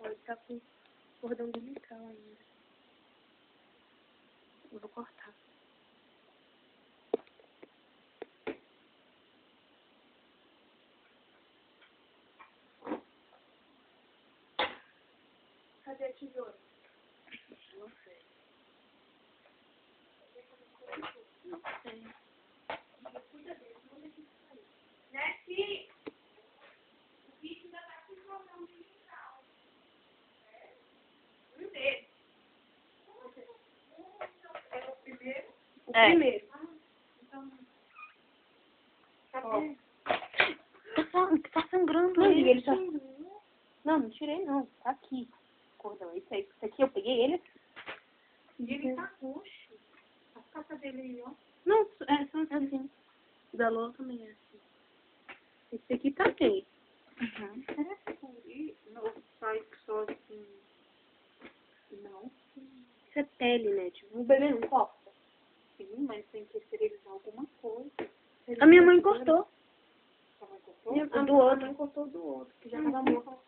Ele tá com cordão umbilical ainda. Eu vou cortar. Cadê a tesoura? Não sei. Não sei. Cuida dele, não deixa isso sair. Nessie! O bicho ainda tá com cordão umbilical. Um deles. É o primeiro? O primeiro. Então... Cadê? Tá sangrando. Não, ele. ele tá... Não tirei não. Tá aqui. Cordão, isso aí. Esse aqui eu peguei ele. E ele tá roxo. A capa dele aí, ó. Não, são assim. Da Lô também é assim. Esse aqui tá bem. Uhum. Parece com ele. Não, sai só assim. Não. Isso é pele, né? Tipo, o bebê não corta. Sim, mas tem que esterilizar alguma coisa. A minha mãe cortou. Sua mãe cortou? O do outro. A mãe cortou do outro, que já tava morto.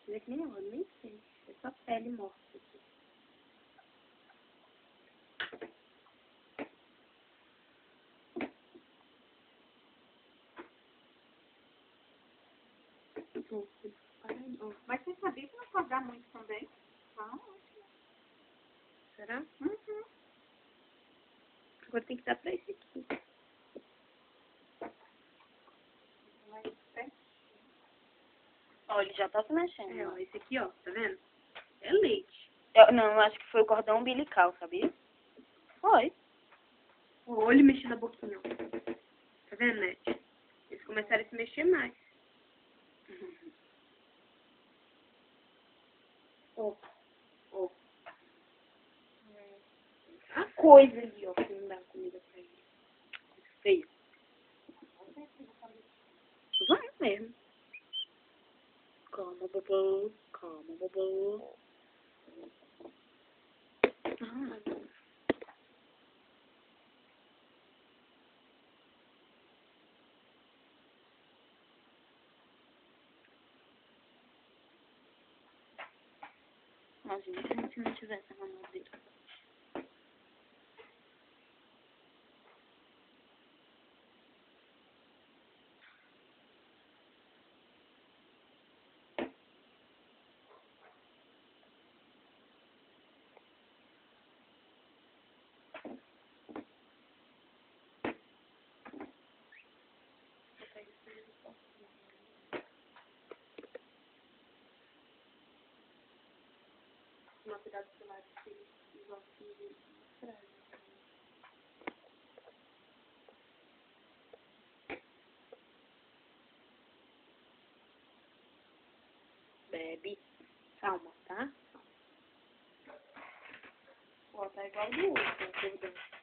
Não é que nem eu nem sei. É só pele morta aqui. Mas você sabia que não pode dar muito também? Tá ótimo. Será? Uhum. Agora tem que dar pra esse aqui. Mas tem. Ó, ele já tá se mexendo. É, ó, esse aqui, ó, tá vendo? É leite. Não, eu acho que foi o cordão umbilical, sabia? Foi. O olho mexendo a boquinha, ó. Tá vendo, Net? Eles começaram a se mexer mais. Ó, ó. A coisa ali, ó, que não dá comida pra ele. Coisa feia. Vamos mesmo. Calma, bobô. Calma, bobô. Imagina se não tivesse na mão dele. Tomar cuidado com o lado que eles vão se mostrar. Bebe. Calma, tá? Ó, tá igual do outro, né?